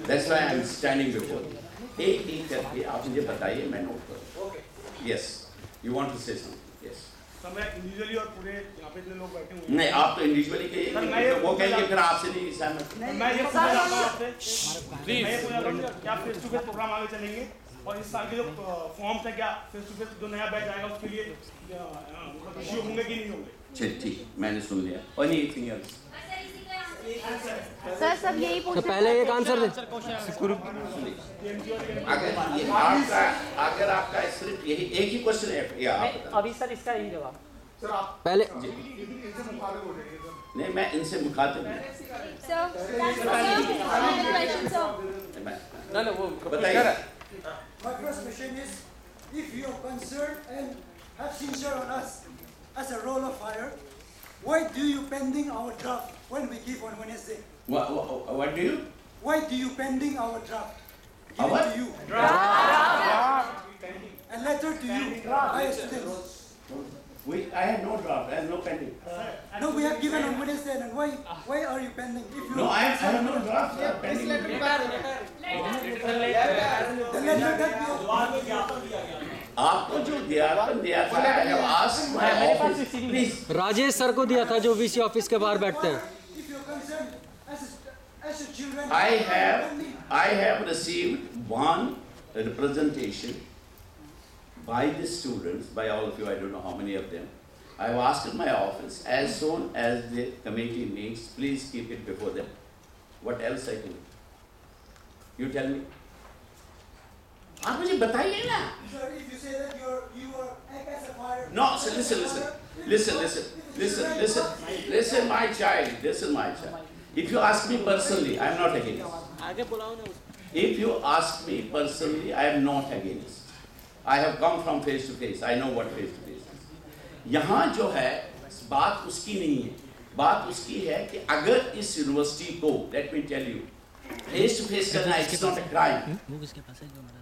That's why I'm standing before you. एक एक करके आप मुझे बताइए, मैं नोट करूँ। Yes, you want to say something? Yes. Sir मैं इंडिविजुअली और पूरे यहाँ पे इतने लोग बैठे हुए हैं। नहीं, आप तो इंडिविजुअली कहिए, वो कहेंगे फिर आपसे नहीं सहमत। मैं ये पूछना चाहता हूँ आपसे, मैं ये पूछना चाहता हूँ क्या फेस टू फेस प्रोग्राम आगे चलेंगे और इस साल के जो फॉर्म्स है क्या फेस टू फेस जो नया बैच आएगा उसके लिए इश्यू होंगे कि नहीं होंगे? चल ठीक, मैंने सुन लिया। और नहीं एनीथिंग एल्स? सर सब यही पूछ रहे हैं। पहले एक आंसर दे। अगर आपका सिर्फ यही एक ही क्वेश्चन है या आप अभी सर इसका यही जवाब सर आप पहले नहीं, मैं इनसे मुखातिब हूं। बताइए। My first question is, if you are concerned and have sincere on us as a roll of fire, why do you pending our draft when we give on Wednesday? What do you? Why do you pending our draft? Our what? To you. Draft. A letter to you by students. I have no draft. I have no pending. No, we have given on Wednesday, and why are you pending? If you No, I have no draft. I have pending. The letter that we have. आपको जो दिया था, I have asked my office. Please. Rajesh sir को दिया था जो VC office के बाहर बैठते हैं। If you are concerned as a children. I have received one representation by the students, by all of you, I don't know how many of them. I have asked in my office, as soon as the committee meets, please keep it before them. What else I can do? You tell me. आप मुझे बताइए ना. Sir, if you say that you are act as a fire. No, so listen, my child. If you ask me personally, I am not against. If you ask me personally, I am not against. I have come from face to face. I know what face to face is. यहाँ जो है बात उसकी नहीं है, बात उसकी है कि अगर इस यूनिवर्सिटी को, let me tell you, face to face करना, it's not a crime.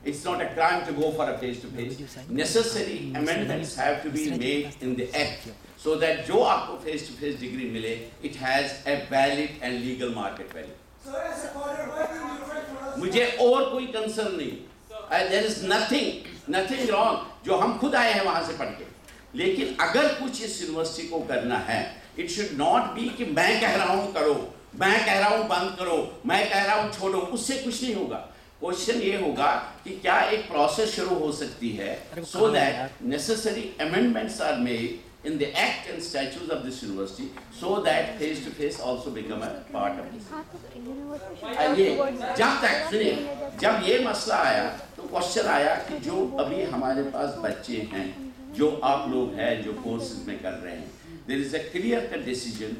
It's not a crime to go for a face to face. Necessary amendments have to be made in the act so that जो आपको face to face degree मिले, it has a valid and legal market value. So as a father, why do you write for us? मुझे और कोई concern नहीं। There is nothing wrong जो हम खुद आए हैं वहां से पढ़ के। लेकिन अगर कुछ इस यूनिवर्सिटी को करना है, it should not be कि मैं कह रहा हूँ करो, मैं कह रहा हूँ बंद करो, मैं कह रहा हूँ छोड़ो, उससे कुछ नहीं होगा। क्वेश्चन ये होगा कि क्या एक प्रोसेस शुरू हो सकती है so that necessary amendments are made in the act and statutes of this university so that face to face also become a part of this. ये जब तक सुनिए, जब ये मसला आया तो क्वेश्चन आया कि जो अभी हमारे पास बच्चे हैं, जो आप लोग हैं, जो कोर्सेज में कर रहे हैं, there is a clear cut decision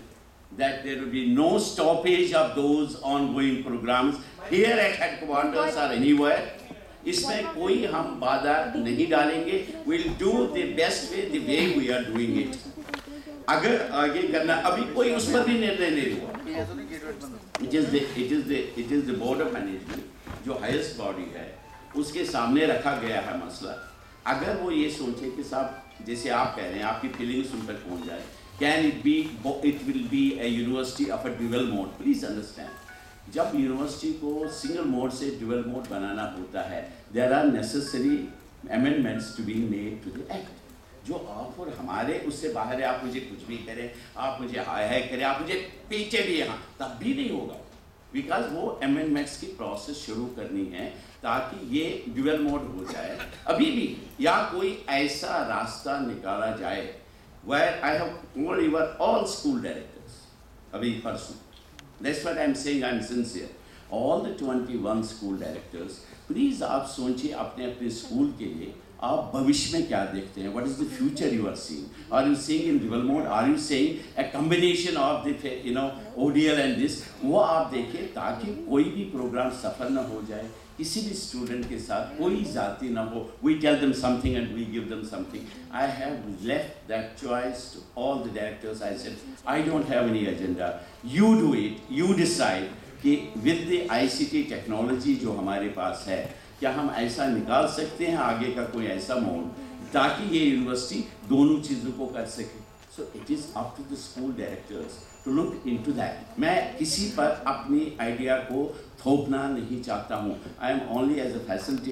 that there will be no stoppage of those ongoing programs here at headquarters or anywhere. इसमें कोई हम बाधा नहीं डालेंगे. We'll do the best way, the way we are doing it. अगर आगे करना, अभी कोई उस पर भी निर्णय नहीं हुआ. It is the board of management जो highest body है, उसके सामने रखा गया है मसला. अगर वो ये सोचे कि साहब जैसे आप कह रहे हैं, आपकी फीलिंग्स उन तक पहुंच जाए, can it will be a university of a dual mode. Please understand. जब यूनिवर्सिटी को सिंगल मोड से ड्यूअल मोड बनाना होता है, there are necessary amendments to be made to the act. जो आप और हमारे उससे बाहर है, आप मुझे कुछ भी करें, आप मुझे हाय हाय करें, आप मुझे पीछे भी यहाँ, तब भी नहीं होगा. बिकॉज वो अमेंडमेंट्स की प्रोसेस शुरू करनी है ताकि ये ड्यूअल मोड हो जाए अभी भी, या कोई ऐसा रास्ता निकाला जाए where I have told you all school directors अभी परसों. That's what I'm saying. I'm sincere. All the 21 school directors, please आप सोचिए अपने अपने स्कूल के लिए आप भविष्य में क्या देखते हैं. What is the future you are seeing? Are you seeing in dual mode? Are you seeing a combination of the ODL and this? वो आप देखिए ताकि कोई भी प्रोग्राम सफल न हो जाए, किसी भी स्टूडेंट के साथ कोई जाति ना हो. We tell them something and we give them something. I have left that choice to all the directors. I said, I don't have any agenda. You do it. You decide कि with the ICT technology जो हमारे पास है, क्या हम ऐसा निकाल सकते हैं आगे का कोई ऐसा मोड ताकि ये यूनिवर्सिटी दोनों चीज़ों को कर सके. So it is up to the school directors to look into that. मैं किसी पर अपनी आइडिया को थोपना नहीं चाहता हूँ. I am only as a facilitator.